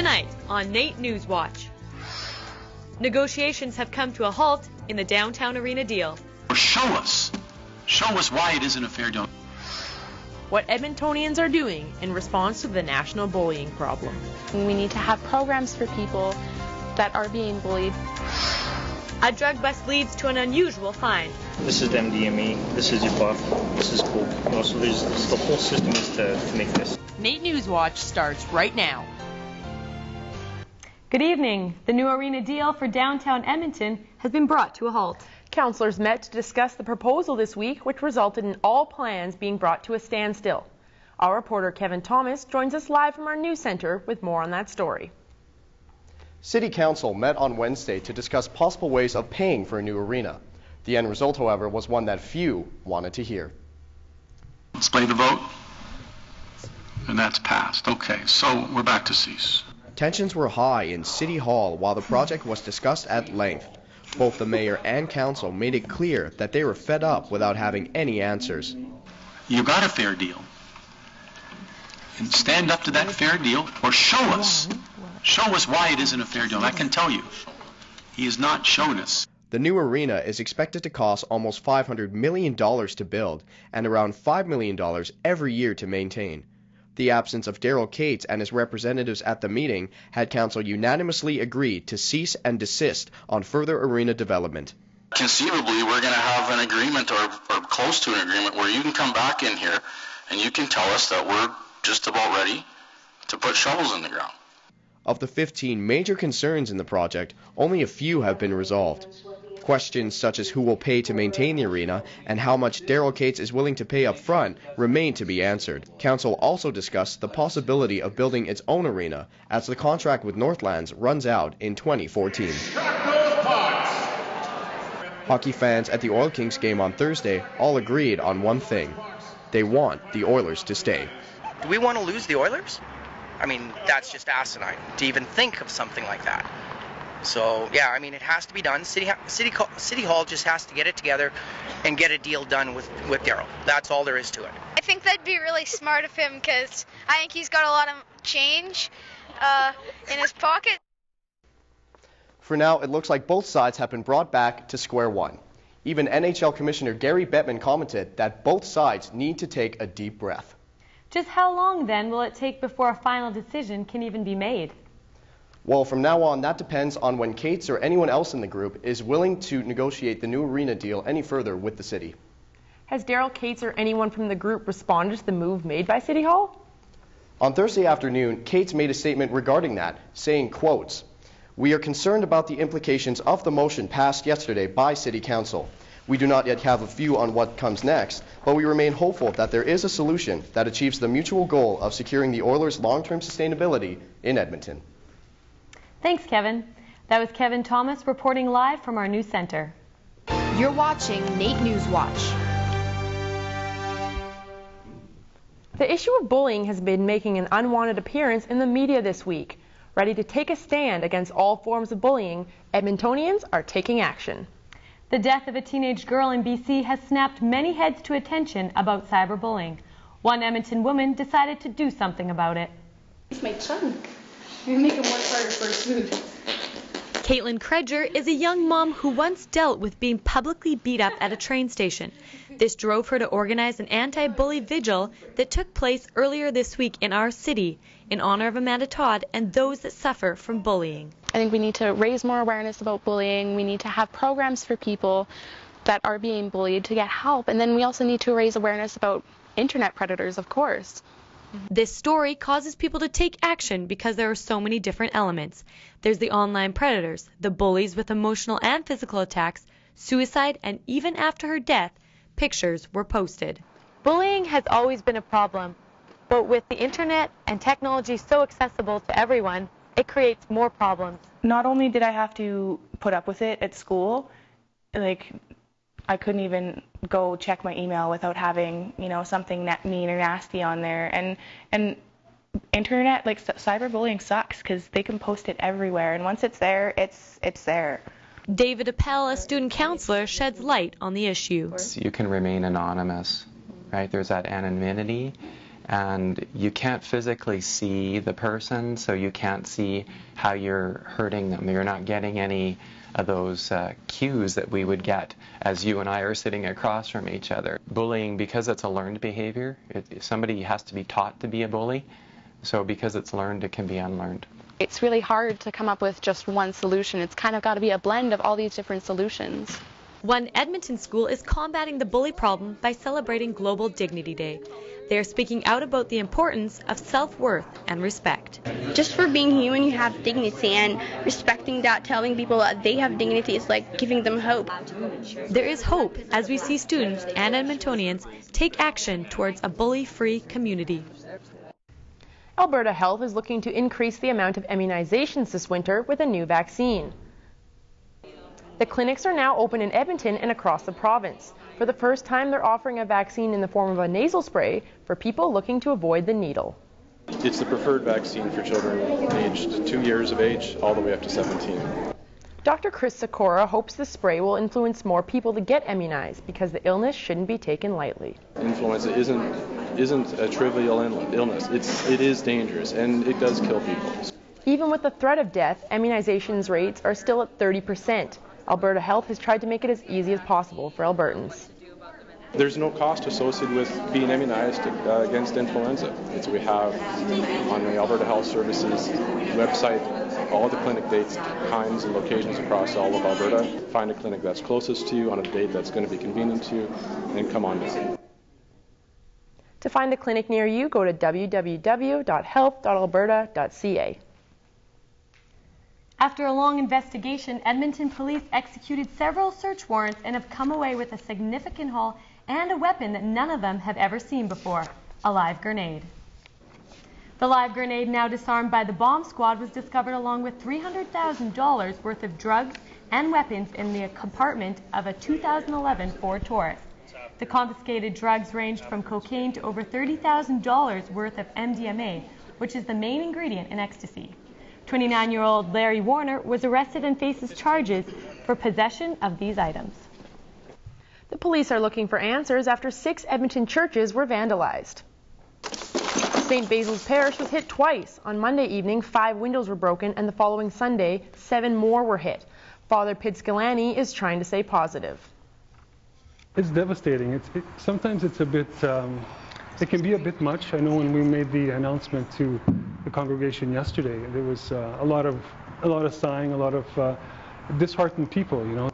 Tonight on NAIT NewsWatch. Negotiations have come to a halt in the downtown arena deal. Show us why it isn't a fair deal. What Edmontonians are doing in response to the national bullying problem. We need to have programs for people that are being bullied. A drug bust leads to an unusual find. This is MDMA, this is your buff, this is coke. So there's the whole system is to make this. NAIT NewsWatch starts right now. Good evening. The new arena deal for downtown Edmonton has been brought to a halt. Councillors met to discuss the proposal this week, which resulted in all plans being brought to a standstill. Our reporter Kevin Thomas joins us live from our news centre with more on that story. City Council met on Wednesday to discuss possible ways of paying for a new arena. The end result, however, was one that few wanted to hear. Display the vote. And that's passed. Okay, so we're back to cease. Tensions were high in City Hall while the project was discussed at length. Both the mayor and council made it clear that they were fed up without having any answers. You got a fair deal. And stand up to that fair deal or show us. Show us why it isn't a fair deal. I can tell you, he has not shown us. The new arena is expected to cost almost $500 million to build and around $5 million every year to maintain. The absence of Daryl Cates and his representatives at the meeting had council unanimously agreed to cease and desist on further arena development. Conceivably, we're going to have an agreement or close to an agreement where you can come back in here and you can tell us that we're just about ready to put shovels in the ground. Of the 15 major concerns in the project, only a few have been resolved. Questions such as who will pay to maintain the arena and how much Daryl Cates is willing to pay up front remain to be answered. Council also discussed the possibility of building its own arena as the contract with Northlands runs out in 2014. Hockey fans at the Oil Kings game on Thursday all agreed on one thing. They want the Oilers to stay. Do we want to lose the Oilers? I mean, that's just asinine to even think of something like that. So, yeah, I mean, it has to be done. City Hall just has to get it together and get a deal done with Daryl. That's all there is to it. I think that'd be really smart of him because I think he's got a lot of change in his pocket. For now, it looks like both sides have been brought back to square one. Even NHL Commissioner Gary Bettman commented that both sides need to take a deep breath. Just how long, then, will it take before a final decision can even be made? Well, from now on, that depends on when Cates or anyone else in the group is willing to negotiate the new arena deal any further with the city. Has Daryl Cates or anyone from the group responded to the move made by City Hall? On Thursday afternoon, Cates made a statement regarding that, saying, quotes, "We are concerned about the implications of the motion passed yesterday by City Council. We do not yet have a view on what comes next, but we remain hopeful that there is a solution that achieves the mutual goal of securing the Oilers' long-term sustainability in Edmonton." Thanks, Kevin. That was Kevin Thomas reporting live from our news center. You're watching NAIT NewsWatch. The issue of bullying has been making an unwanted appearance in the media this week. Ready to take a stand against all forms of bullying, Edmontonians are taking action. The death of a teenage girl in BC has snapped many heads to attention about cyberbullying. One Edmonton woman decided to do something about it. It's my chunk. I'm going to make him work harder for his food. Caitlin Kredger is a young mom who once dealt with being publicly beat up at a train station. This drove her to organize an anti-bully vigil that took place earlier this week in our city in honor of Amanda Todd and those that suffer from bullying. I think we need to raise more awareness about bullying. We need to have programs for people that are being bullied to get help. And then we also need to raise awareness about internet predators, of course. This story causes people to take action because there are so many different elements. There's the online predators, the bullies with emotional and physical attacks, suicide, and even after her death, pictures were posted. Bullying has always been a problem, but with the internet and technology so accessible to everyone, it creates more problems. Not only did I have to put up with it at school, like I couldn't even go check my email without having, something mean or nasty on there. And internet, like cyberbullying sucks because they can post it everywhere. And once it's there, it's there. David Appel, a student counselor, sheds light on the issue. You can remain anonymous, right? There's that anonymity. and you can't physically see the person, so you can't see how you're hurting them. You're not getting any of those cues that we would get as you and I are sitting across from each other. Bullying, because it's a learned behavior, somebody has to be taught to be a bully, so because it's learned, it can be unlearned. It's really hard to come up with just one solution. It's kind of got to be a blend of all these different solutions. One Edmonton school is combating the bully problem by celebrating Global Dignity Day. They are speaking out about the importance of self-worth and respect. Just for being human, you have dignity, and respecting that, telling people that they have dignity is like giving them hope. There is hope as we see students and Edmontonians take action towards a bully-free community. Alberta Health is looking to increase the amount of immunizations this winter with a new vaccine. The clinics are now open in Edmonton and across the province. For the first time, they're offering a vaccine in the form of a nasal spray for people looking to avoid the needle. It's the preferred vaccine for children aged 2 years of age all the way up to 17. Dr. Chris Sikora hopes the spray will influence more people to get immunized because the illness shouldn't be taken lightly. Influenza isn't a trivial illness. It is dangerous, and it does kill people. Even with the threat of death, immunizations rates are still at 30%. Alberta Health has tried to make it as easy as possible for Albertans. There's no cost associated with being immunized against influenza. We have on the Alberta Health Services website all the clinic dates, times, and locations across all of Alberta. Find a clinic that's closest to you on a date that's going to be convenient to you, and come on down. To find a clinic near you, go to www.health.alberta.ca. After a long investigation, Edmonton police executed several search warrants and have come away with a significant haul and a weapon that none of them have ever seen before, a live grenade. The live grenade, now disarmed by the bomb squad, was discovered along with $300,000 worth of drugs and weapons in the compartment of a 2011 Ford Taurus. The confiscated drugs ranged from cocaine to over $30,000 worth of MDMA, which is the main ingredient in ecstasy. 29-year-old Larry Warner was arrested and faces charges for possession of these items. The police are looking for answers after 6 Edmonton churches were vandalized. St. Basil's Parish was hit twice. On Monday evening, 5 windows were broken, and the following Sunday, 7 more were hit. Father Pidscalani is trying to stay positive. It's devastating. Sometimes it's a bit, it can be a bit much. I know when we made the announcement to the congregation yesterday, there was a lot of sighing, a lot of disheartened people, you know.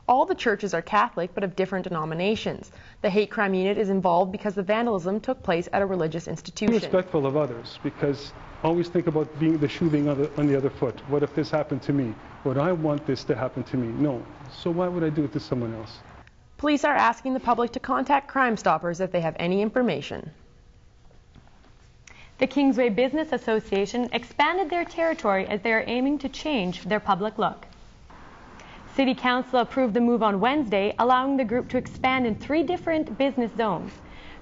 All the churches are Catholic but of different denominations. The hate crime unit is involved because the vandalism took place at a religious institution. Be respectful of others, because always think about the shoe being on the other foot. What if this happened to me? Would I want this to happen to me? No. So why would I do it to someone else? Police are asking the public to contact Crime Stoppers if they have any information. The Kingsway Business Association expanded their territory as they are aiming to change their public look. City Council approved the move on Wednesday, allowing the group to expand in 3 different business zones.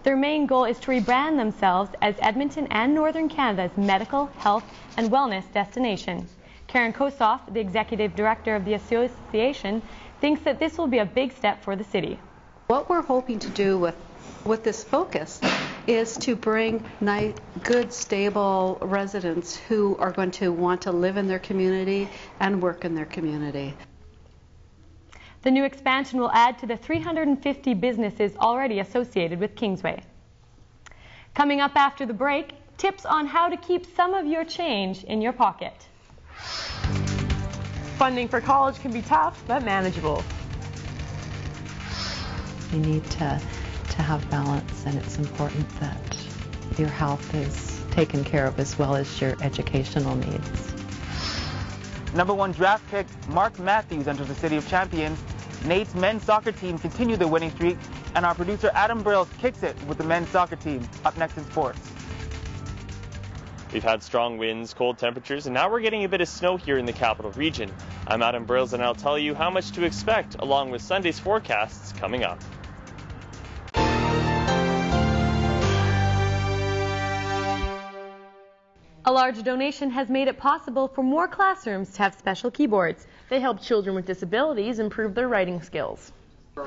Their main goal is to rebrand themselves as Edmonton and Northern Canada's medical, health, and wellness destination. Karen Kosoff, the executive director of the association, thinks that this will be a big step for the city. What we're hoping to do with this focus is to bring good, stable residents who are going to want to live in their community and work in their community. The new expansion will add to the 350 businesses already associated with Kingsway. Coming up after the break, tips on how to keep some of your change in your pocket. Funding for college can be tough, but manageable. You need to have balance, and it's important that your health is taken care of as well as your educational needs. #1 draft pick Mark Matthews enters the City of Champions. NAIT's men's soccer team continued their winning streak, and our producer Adam Brills kicks it with the men's soccer team. Up next in sports. We've had strong winds, cold temperatures, and now we're getting a bit of snow here in the capital region. I'm Adam Brills, and I'll tell you how much to expect along with Sunday's forecasts coming up. A large donation has made it possible for more classrooms to have special keyboards. They help children with disabilities improve their writing skills. A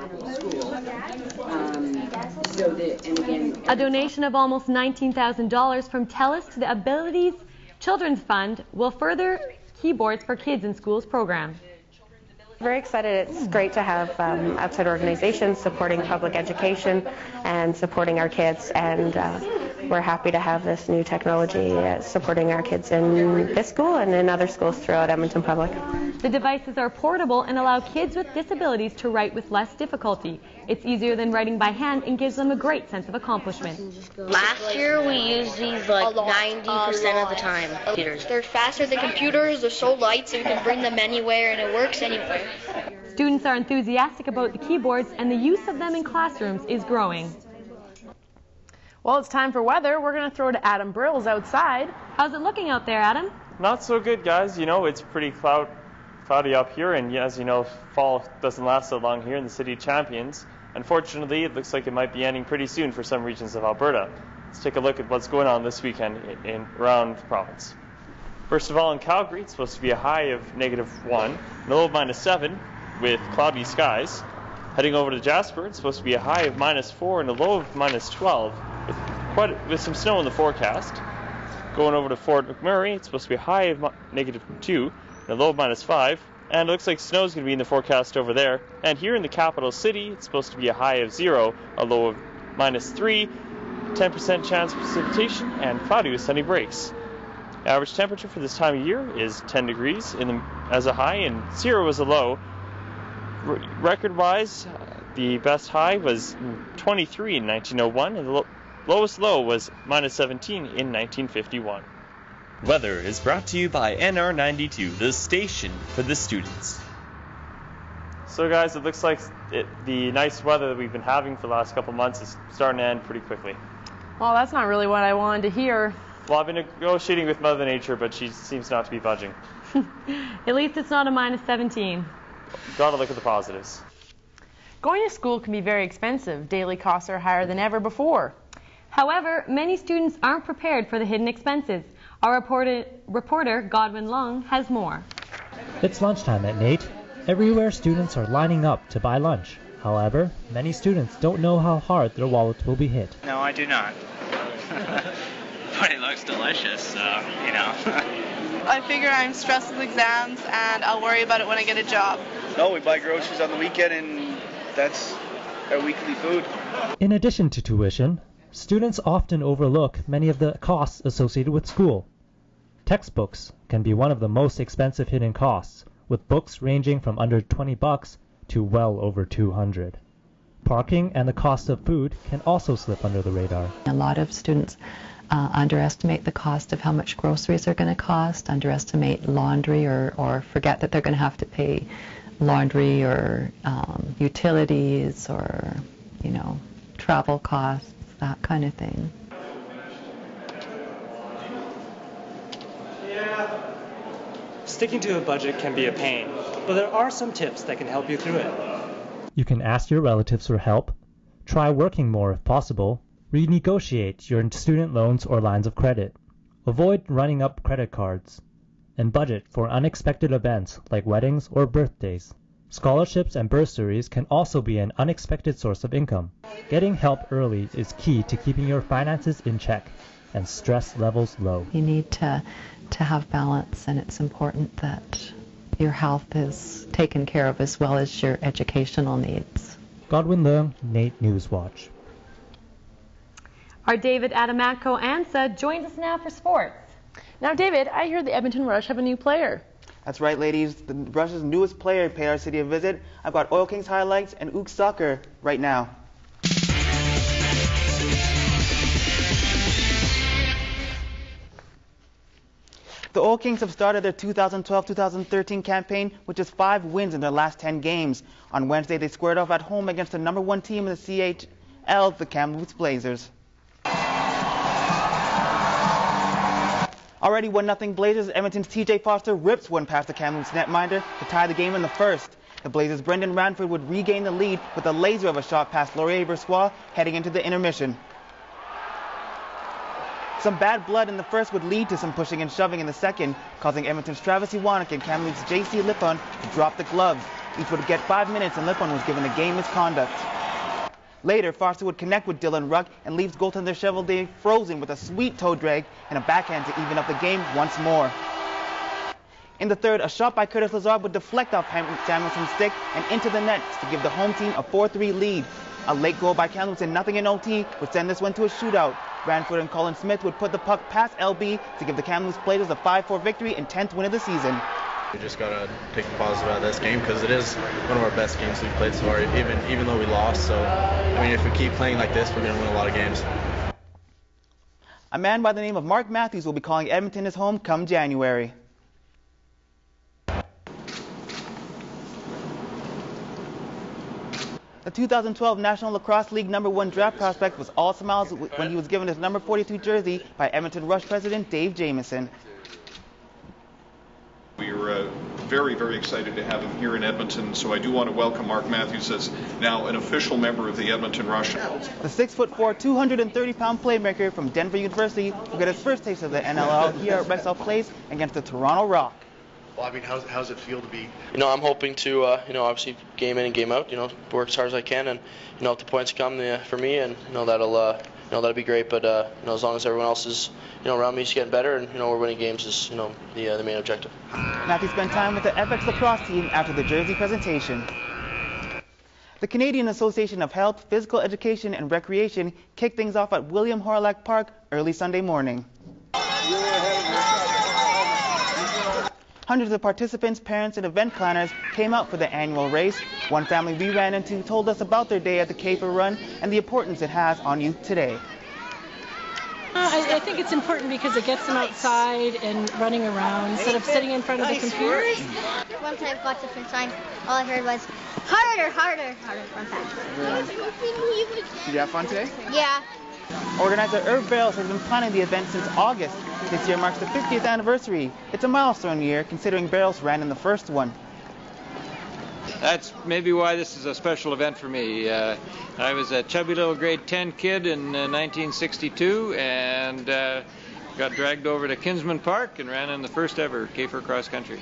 donation of almost $19,000 from TELUS to the Abilities Children's Fund will further Keyboards for Kids in Schools program. Very excited. It's great to have outside organizations supporting public education and supporting our kids, and we're happy to have this new technology supporting our kids in this school and in other schools throughout Edmonton Public. The devices are portable and allow kids with disabilities to write with less difficulty. It's easier than writing by hand and gives them a great sense of accomplishment. Last year we used these like 90% of the time. They're faster than computers, they're so light so you can bring them anywhere and it works anywhere. Students are enthusiastic about the keyboards and the use of them in classrooms is growing. Well, it's time for weather. We're going to throw to Adam Brills outside. How's it looking out there, Adam? Not so good, guys. You know, it's pretty cloudy up here, and as you know, fall doesn't last so long here in the City of Champions. Unfortunately, it looks like it might be ending pretty soon for some regions of Alberta. Let's take a look at what's going on this weekend around the province. First of all, in Calgary, it's supposed to be a high of -1 and a low of -7 with cloudy skies. Heading over to Jasper, it's supposed to be a high of -4 and a low of -12 with some snow in the forecast. Going over to Fort McMurray, it's supposed to be a high of -2 and a low of -5. And it looks like snow is going to be in the forecast over there. And here in the capital city, it's supposed to be a high of 0, a low of -3, 10% chance of precipitation, and cloudy with sunny breaks. Average temperature for this time of year is 10 degrees as a high and 0 as a low. Record-wise, the best high was 23 in 1901, and the lowest low was -17 in 1951. Weather is brought to you by NR92, the station for the students. So guys, it looks like the nice weather that we've been having for the last couple months is starting to end pretty quickly. Well, that's not really what I wanted to hear. Well, I've been negotiating with Mother Nature, but she seems not to be budging. At least it's not a -17. Gotta look at the positives. Going to school can be very expensive. Daily costs are higher than ever before. However, many students aren't prepared for the hidden expenses. Our reporter, Godwin Lung, has more. It's lunchtime at NAIT. Everywhere students are lining up to buy lunch. However, many students don't know how hard their wallets will be hit. No, I do not. But it looks delicious, so, you know. I figure I'm stressed with exams and I'll worry about it when I get a job. No, we buy groceries on the weekend and that's our weekly food. In addition to tuition, students often overlook many of the costs associated with school. Textbooks can be one of the most expensive hidden costs, with books ranging from under $20 to well over $200. Parking and the cost of food can also slip under the radar. A lot of students underestimate the cost of how much groceries are going to cost, underestimate laundry, or forget that they're going to have to pay laundry or utilities or, you know, travel costs, that kind of thing. Sticking to a budget can be a pain, but there are some tips that can help you through it. You can ask your relatives for help, try working more if possible, renegotiate your student loans or lines of credit, avoid running up credit cards, and budget for unexpected events like weddings or birthdays. Scholarships and bursaries can also be an unexpected source of income. Getting help early is key to keeping your finances in check and stress levels low. You need to have balance, and it's important that your health is taken care of as well as your educational needs. Godwin Leung, NAIT NewsWatch. Our David Adamatko Ansa joins us now for sports. Now, David, I hear the Edmonton Rush have a new player. That's right, ladies. The Rush's newest player paid our city a visit. I've got Oil Kings highlights and Ook soccer right now. The Oil Kings have started their 2012-2013 campaign with just 5 wins in their last 10 games. On Wednesday, they squared off at home against the #1 team in the CHL, the Kamloops Blazers. Already 1-0 Blazers, Edmonton's TJ Foster rips one past the Kamloops netminder to tie the game in the first. The Blazers' Brendan Ranford would regain the lead with a laser of a shot past Laurier Bersois heading into the intermission. Some bad blood in the first would lead to some pushing and shoving in the second, causing Edmonton's Travis Iwanek and Kamloops' J.C. Lippon to drop the gloves. Each would get 5 minutes and Lipon was given a game misconduct. Later, Foster would connect with Dylan Ruck and leaves goaltender Chevalier frozen with a sweet toe drag and a backhand to even up the game once more. In the third, a shot by Curtis Lazard would deflect off Samuelson's stick and into the net to give the home team a 4-3 lead. A late goal by Kamloops and nothing in OT would send this one to a shootout. Branford and Colin Smith would put the puck past LB to give the Kamloops Players a 5-4 victory and 10th win of the season. We just got to take the positive out of this game because it is one of our best games we've played so far, even though we lost. So, I mean, if we keep playing like this, we're going to win a lot of games. A man by the name of Mark Matthews will be calling Edmonton his home come January. The 2012 National Lacrosse League #1 draft prospect was all smiles when he was given his number 42 jersey by Edmonton Rush president Dave Jamieson. We're very, very excited to have him here in Edmonton, so I do want to welcome Mark Matthews as now an official member of the Edmonton Rush. The 6'4", 230-pound playmaker from Denver University will get his first taste of the NLL here at Rexall Place against the Toronto Rock. Well, I mean, how's it feel to be? I'm hoping to, obviously game in and game out, work as hard as I can, and, if the points come for me, and, that'll be great. But, as long as everyone else is, around me is getting better, and, we're winning games is, the main objective. Matthew spent time with the FX lacrosse team after the jersey presentation. The Canadian Association of Health, Physical Education and Recreation kicked things off at William Horlock Park early Sunday morning. Hundreds of participants, parents, and event planners came out for the annual race. One family we ran into told us about their day at the Caper Run and the importance it has on youth today. I think it's important because it gets them outside and running around instead of sitting in front of the computer. Once I got to the finish line, all I heard was, harder, harder, harder, run fast. Did you have fun today? Yeah. Organizer Irv Barrels has been planning the event since August. This year marks the 50th anniversary. It's a milestone year, considering Barrels ran in the first one. That's maybe why this is a special event for me. I was a chubby little grade 10 kid in 1962 and got dragged over to Kinsman Park and ran in the first ever Caper cross country.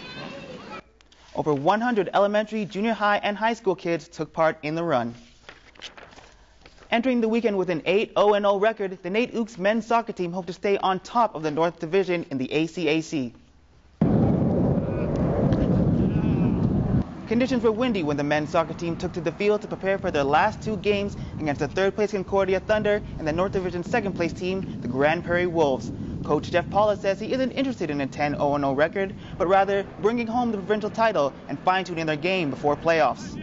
Over 100 elementary, junior high, and high school kids took part in the run. Entering the weekend with an 8-0-0 record, the NAIT Ooks men's soccer team hope to stay on top of the North Division in the ACAC. Conditions were windy when the men's soccer team took to the field to prepare for their last two games against the third-place Concordia Thunder and the North Division second-place team, the Grand Prairie Wolves. Coach Jeff Paula says he isn't interested in a 10-0-0 record, but rather bringing home the provincial title and fine-tuning their game before playoffs.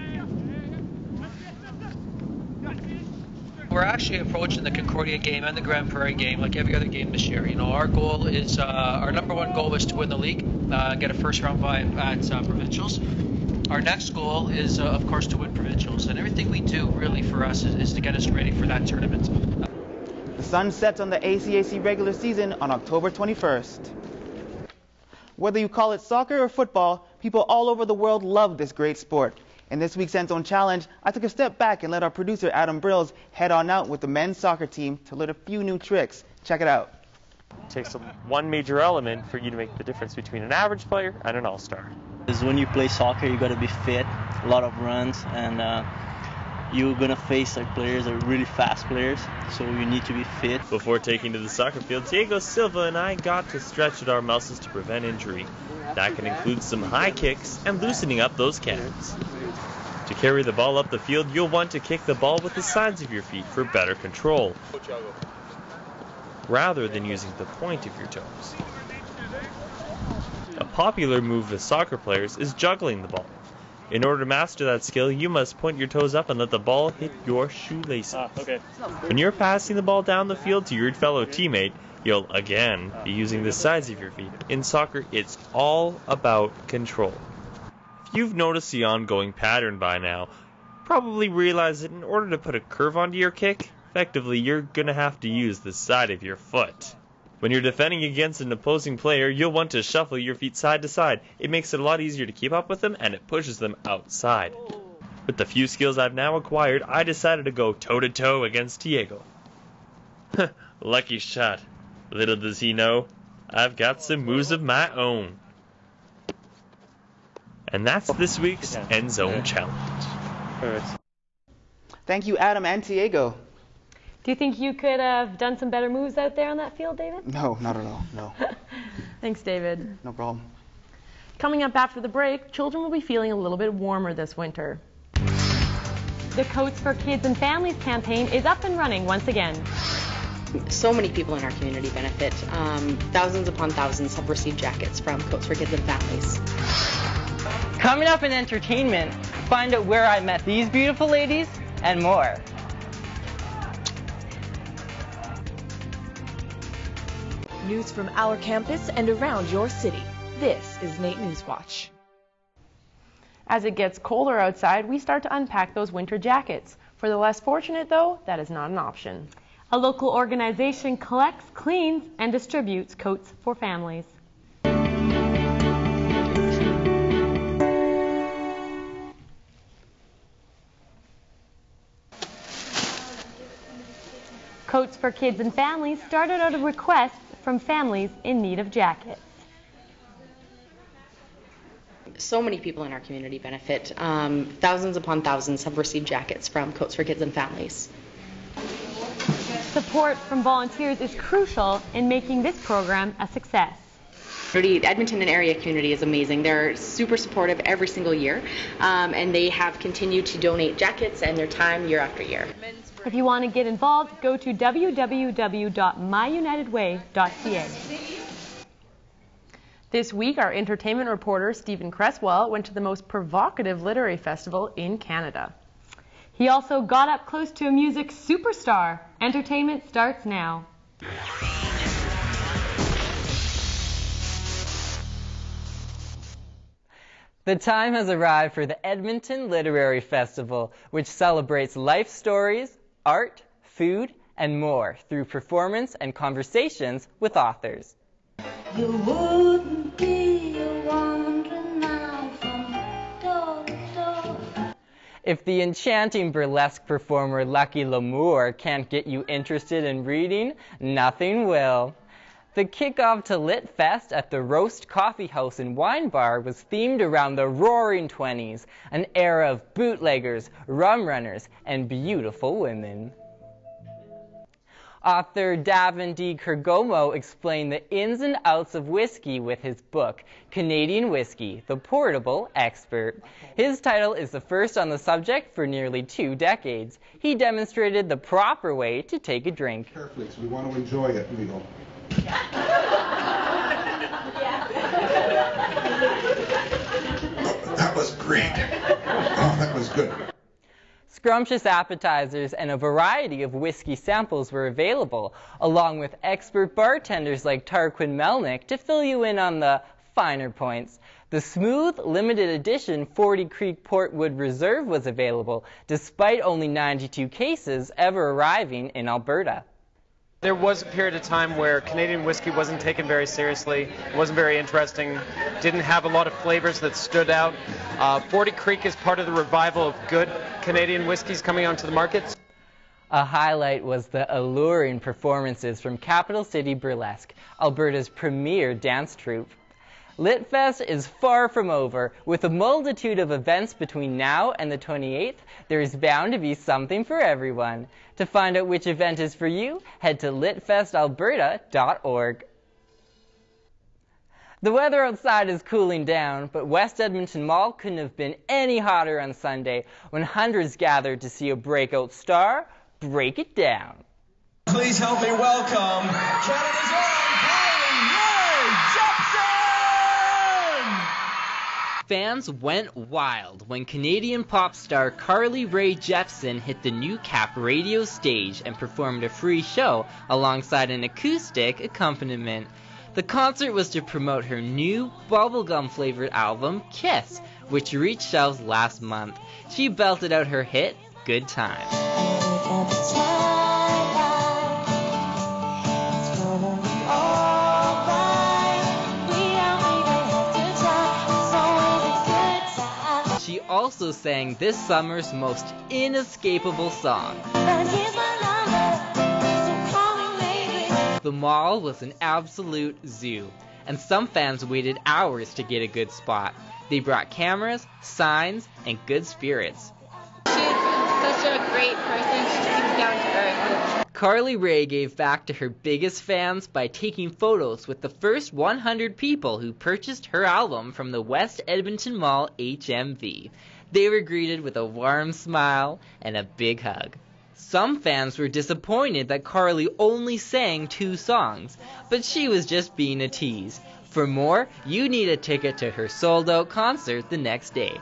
We're actually approaching the Concordia game and the Grand Prairie game like every other game this year. Our goal is, our #1 goal is to win the league, get a first-round bye at provincials. Our next goal is, of course, to win provincials, and everything we do really for us is to get us ready for that tournament. The sun sets on the ACAC regular season on October 21st. Whether you call it soccer or football, people all over the world love this great sport. In this week's End Zone Challenge, I took a step back and let our producer Adam Brills head on out with the men's soccer team to learn a few new tricks. Check it out. It takes one major element for you to make the difference between an average player and an all-star. Is when you play soccer, you got to be fit, a lot of runs, and you're going to face players that are really fast players, so you need to be fit. Before taking to the soccer field, Diego Silva and I got to stretch at our muscles to prevent injury. That can include some high kicks and loosening up those calves. To carry the ball up the field, you'll want to kick the ball with the sides of your feet for better control, rather than using the point of your toes. A popular move with soccer players is juggling the ball. In order to master that skill, you must point your toes up and let the ball hit your shoelaces. When you're passing the ball down the field to your fellow teammate, you'll again be using the sides of your feet. In soccer, it's all about control. If you've noticed the ongoing pattern by now, probably realize that in order to put a curve onto your kick, effectively you're going to have to use the side of your foot. When you're defending against an opposing player, you'll want to shuffle your feet side to side. It makes it a lot easier to keep up with them, and it pushes them outside. With the few skills I've now acquired, I decided to go toe-to-toe against Diego. Lucky shot. Little does he know, I've got some moves of my own. And that's this week's End Zone Challenge. Thank you, Adam and Diego. Do you think you could have done some better moves out there on that field, David? No, not at all, no. Thanks, David. No problem. Coming up after the break, children will be feeling a little bit warmer this winter. The Coats for Kids and Families campaign is up and running once again. So many people in our community benefit. Thousands upon thousands have received jackets from Coats for Kids and Families. Coming up in entertainment, find out where I met these beautiful ladies and more. News from our campus and around your city. This is NAIT NewsWatch. As it gets colder outside, we start to unpack those winter jackets. For the less fortunate, though, that is not an option. A local organization collects, cleans, and distributes coats for families. Coats for Kids and Families started out of requests from families in need of jackets. So many people in our community benefit. Thousands upon thousands have received jackets from Coats for Kids and Families. Support from volunteers is crucial in making this program a success. The Edmonton and area community is amazing. They're super supportive every single year, and they have continued to donate jackets and their time year after year. If you want to get involved, go to www.myunitedway.ca. This week, our entertainment reporter, Stephen Cresswell, went to the most provocative literary festival in Canada. He also got up close to a music superstar. Entertainment starts now. The time has arrived for the Edmonton Literary Festival, which celebrates life stories, art, food, and more through performance and conversations with authors. You wouldn't be wandering now from door to door. If the enchanting burlesque performer Lucky Lamour can't get you interested in reading, nothing will. The kickoff to Lit Fest at the Roast Coffee House and Wine Bar was themed around the Roaring 20s, an era of bootleggers, rum runners, and beautiful women. Author Davin D. Kergomo explained the ins and outs of whiskey with his book, Canadian Whiskey, The Portable Expert. His title is the first on the subject for nearly 2 decades. He demonstrated the proper way to take a drink. Carefully, so we want to enjoy it, Leo. Oh, that was great. Oh, that was good. Scrumptious appetizers and a variety of whiskey samples were available, along with expert bartenders like Tarquin Melnick to fill you in on the finer points. The smooth, limited edition 40 Creek Portwood Reserve was available, despite only 92 cases ever arriving in Alberta. There was a period of time where Canadian whiskey wasn't taken very seriously, it wasn't very interesting, didn't have a lot of flavors that stood out. 40 Creek is part of the revival of good Canadian whiskeys coming onto the markets. A highlight was the alluring performances from Capital City Burlesque, Alberta's premier dance troupe. Litfest is far from over. With a multitude of events between now and the 28th, there is bound to be something for everyone. To find out which event is for you, head to litfestalberta.org. The weather outside is cooling down, but West Edmonton Mall couldn't have been any hotter on Sunday when hundreds gathered to see a breakout star break it down. Please help me welcome Canada's own Fans went wild when Canadian pop star Carly Rae Jepsen hit the new Cap radio stage and performed a free show alongside an acoustic accompaniment. The concert was to promote her new bubblegum-flavored album, Kiss, which reached shelves last month. She belted out her hit, Good Times. She also sang this summer's most inescapable song. The mall was an absolute zoo, and some fans waited hours to get a good spot. They brought cameras, signs, and good spirits. She's such a great person. She seems down to earth. Carly Rae gave back to her biggest fans by taking photos with the first 100 people who purchased her album from the West Edmonton Mall HMV. They were greeted with a warm smile and a big hug. Some fans were disappointed that Carly only sang 2 songs, but she was just being a tease. For more, you need a ticket to her sold-out concert the next day.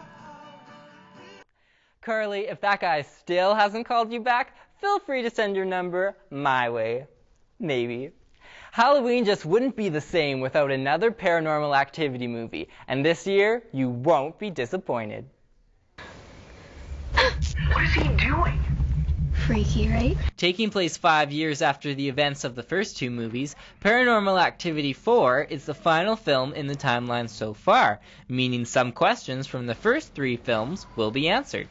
Carly, if that guy still hasn't called you back, feel free to send your number my way. Maybe. Halloween just wouldn't be the same without another Paranormal Activity movie, and this year, you won't be disappointed. What is he doing? Freaky, right? Taking place 5 years after the events of the first 2 movies, Paranormal Activity 4 is the final film in the timeline so far, meaning some questions from the first 3 films will be answered.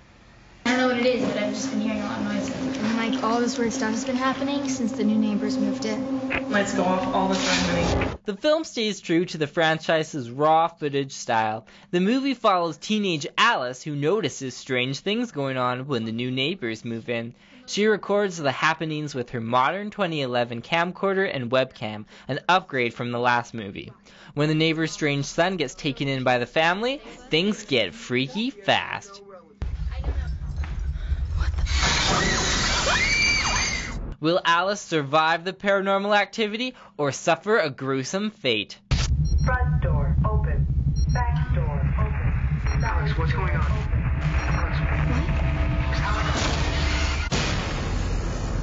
I don't know what it is, but I've just been hearing a lot of noises. And like all this weird stuff has been happening since the new neighbors moved in. Lights go off all the time, honey. The film stays true to the franchise's raw footage style. The movie follows teenage Alice, who notices strange things going on when the new neighbors move in. She records the happenings with her modern 2011 camcorder and webcam, an upgrade from the last movie. When the neighbor's strange son gets taken in by the family, things get freaky fast. Will Alice survive the paranormal activity or suffer a gruesome fate? Front door open. Back door open. Alex, what's going on?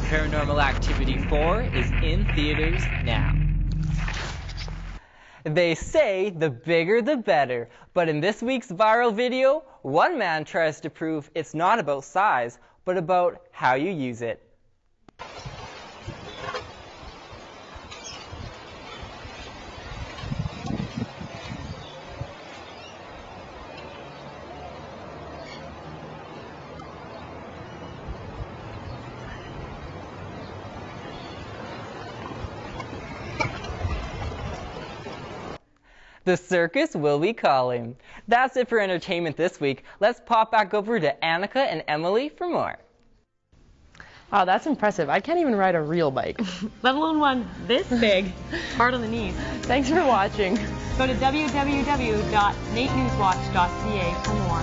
Paranormal Activity 4 is in theaters now. They say the bigger the better, but in this week's viral video, one man tries to prove it's not about size, but about how you use it. The circus will be calling. That's it for entertainment this week. Let's pop back over to Annika and Emily for more. Wow, that's impressive. I can't even ride a real bike. Let alone one this big. Hard on the knees. Thanks for watching. Go to www.naitnewswatch.ca for more.